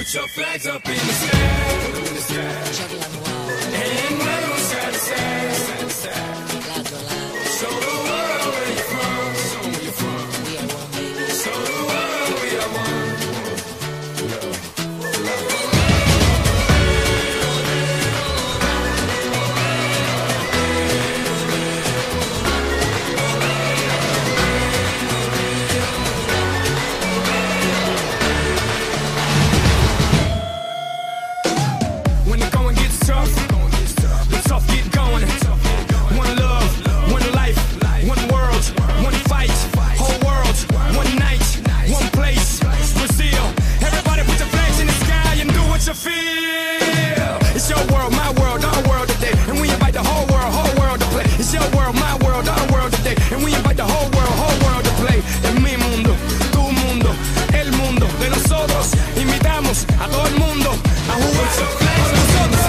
Put your flags up in the sky. And wave them side to side. Show the world where you're from. Show 'em where you're from. Show the world we are one. When the going gets tough, the tough get going. One love, one life, one world, one fight, whole world, one night, one place, Brazil. Everybody put your flags in the sky and do what you feel. It's your world, my world, our world today, and we invite the whole world to play. It's your world, my world, our world today, and we invite the whole world to play. En mi mundo, tu mundo, el mundo de nosotros. Invitamos a todo el mundo a jugar con nosotros.